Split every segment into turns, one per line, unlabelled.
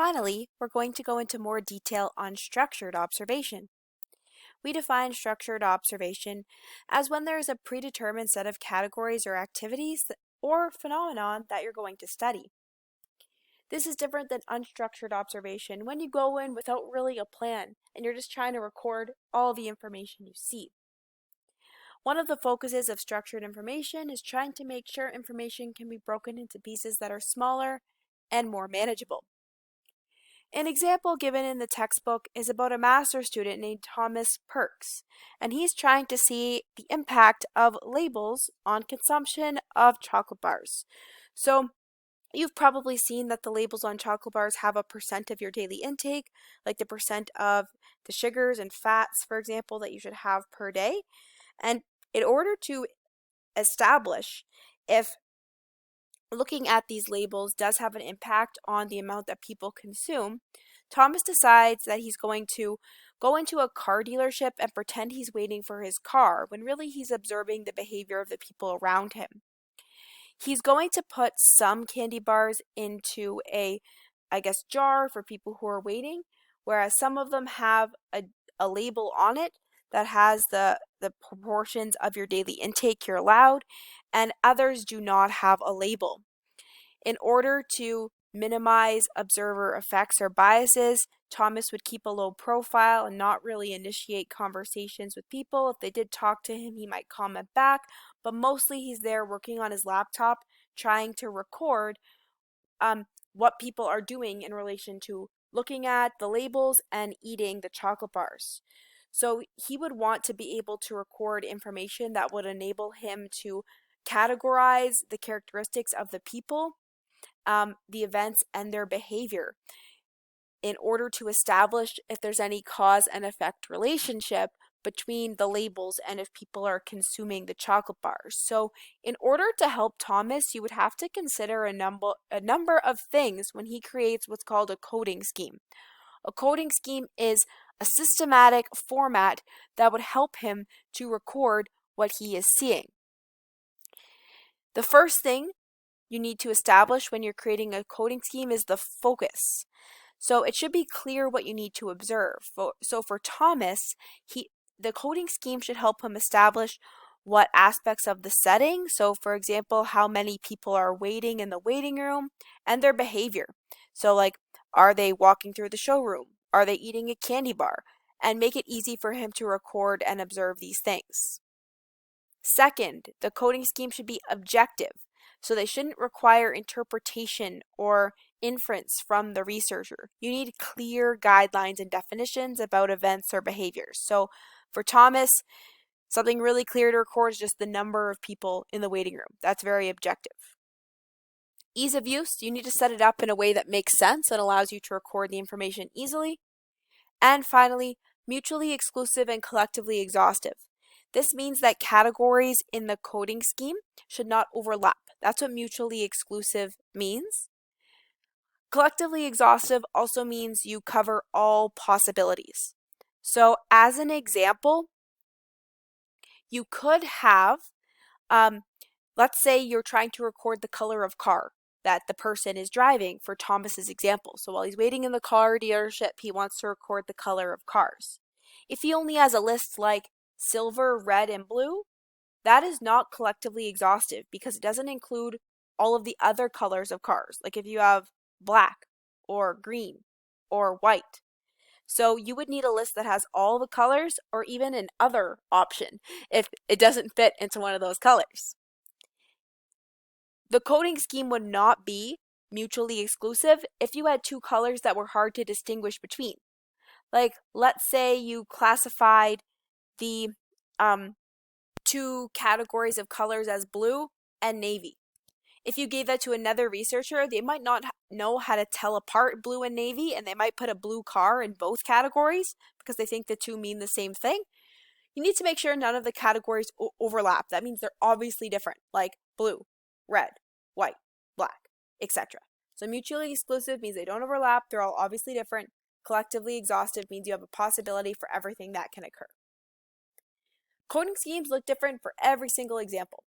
Finally, we're going to go into more detail on structured observation. We define structured observation as when there is a predetermined set of categories or activities or phenomenon that you're going to study. This is different than unstructured observation when you go in without really a plan and you're just trying to record all the information you see. One of the focuses of structured information is trying to make sure information can be broken into pieces that are smaller and more manageable. An example given in the textbook is about a master's student named Thomas Perks, and he's trying to see the impact of labels on consumption of chocolate bars. So you've probably seen that the labels on chocolate bars have a percent of your daily intake, like the percent of the sugars and fats, for example, that you should have per day. And in order to establish if looking at these labels does have an impact on the amount that people consume, Thomas decides that he's going to go into a car dealership and pretend he's waiting for his car when really he's observing the behavior of the people around him. He's going to put some candy bars into a jar for people who are waiting, whereas some of them have a label on it that has the proportions of your daily intake you're allowed, and others do not have a label. In order to minimize observer effects or biases, Thomas would keep a low profile and not really initiate conversations with people. If they did talk to him, he might comment back, but mostly he's there working on his laptop, trying to record what people are doing in relation to looking at the labels and eating the chocolate bars. So he would want to be able to record information that would enable him to categorize the characteristics of the people, the events, and their behavior in order to establish if there's any cause and effect relationship between the labels and if people are consuming the chocolate bars. So in order to help Thomas, you would have to consider a number of things when he creates what's called a coding scheme. A coding scheme is a systematic format that would help him to record what he is seeing. The first thing you need to establish when you're creating a coding scheme is the focus. So it should be clear what you need to observe. So for Thomas, the coding scheme should help him establish what aspects of the setting, so for example, how many people are waiting in the waiting room, and their behavior. So like, are they walking through the showroom? Are they eating a candy bar? And make it easy for him to record and observe these things. Second, the coding scheme should be objective. So they shouldn't require interpretation or inference from the researcher. You need clear guidelines and definitions about events or behaviors. So for Thomas, something really clear to record is just the number of people in the waiting room. That's very objective. Ease of use, you need to set it up in a way that makes sense and allows you to record the information easily. And finally, mutually exclusive and collectively exhaustive. This means that categories in the coding scheme should not overlap. That's what mutually exclusive means. Collectively exhaustive also means you cover all possibilities. So as an example, you could have, let's say you're trying to record the color of car that the person is driving for Thomas's example. So while he's waiting in the car dealership, he wants to record the color of cars. If he only has a list like silver, red, and blue, that is not collectively exhaustive because it doesn't include all of the other colors of cars. Like if you have black or green or white. So you would need a list that has all the colors or even an other option if it doesn't fit into one of those colors. The coding scheme would not be mutually exclusive if you had two colors that were hard to distinguish between. Like, let's say you classified the two categories of colors as blue and navy. If you gave that to another researcher, they might not know how to tell apart blue and navy, and they might put a blue car in both categories because they think the two mean the same thing. You need to make sure none of the categories overlap. That means they're obviously different, like blue, red, white, black, etc. So mutually exclusive means they don't overlap, they're all obviously different. Collectively exhaustive means you have a possibility for everything that can occur. Coding schemes look different for every single example.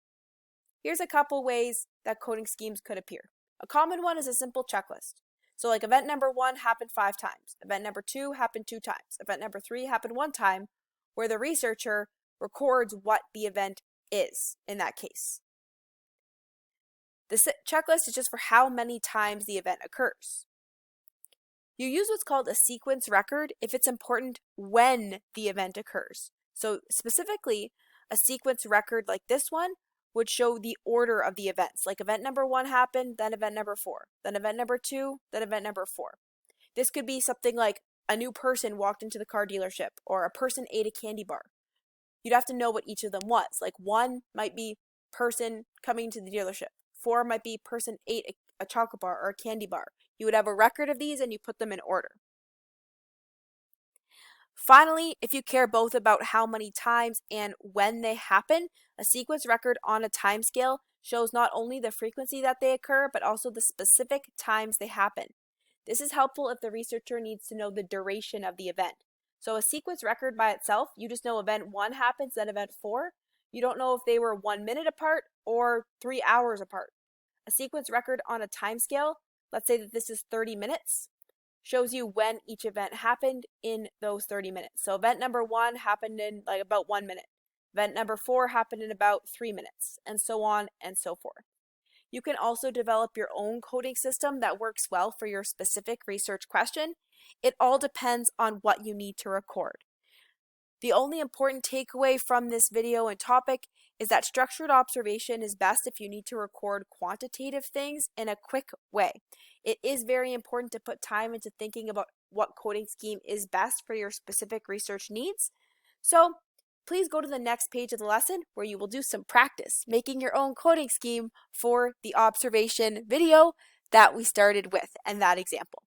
Here's a couple ways that coding schemes could appear. A common one is a simple checklist. So like event number 1 happened 5 times, event number 2 happened 2 times, event number 3 happened 1 time, where the researcher records what the event is in that case. The checklist is just for how many times the event occurs. You use what's called a sequence record if it's important when the event occurs. So specifically, a sequence record like this one would show the order of the events. Like event number 1 happened, then event number 4, then event number 2, then event number 4. This could be something like a new person walked into the car dealership or a person ate a candy bar. You'd have to know what each of them was. Like 1 might be person coming to the dealership. 4 might be person ate a chocolate bar or a candy bar. You would have a record of these and you put them in order. Finally, if you care both about how many times and when they happen, a sequence record on a timescale shows not only the frequency that they occur, but also the specific times they happen. This is helpful if the researcher needs to know the duration of the event. So a sequence record by itself, you just know event 1 happens, then event 4. You don't know if they were 1 minute apart or 3 hours apart. A sequence record on a timescale, let's say that this is 30 minutes, shows you when each event happened in those 30 minutes. So event number 1 happened in like about 1 minute. Event number 4 happened in about 3 minutes, and so on and so forth. You can also develop your own coding system that works well for your specific research question. It all depends on what you need to record. The only important takeaway from this video and topic is that structured observation is best if you need to record quantitative things in a quick way. It is very important to put time into thinking about what coding scheme is best for your specific research needs. So please go to the next page of the lesson where you will do some practice making your own coding scheme for the observation video that we started with and that example.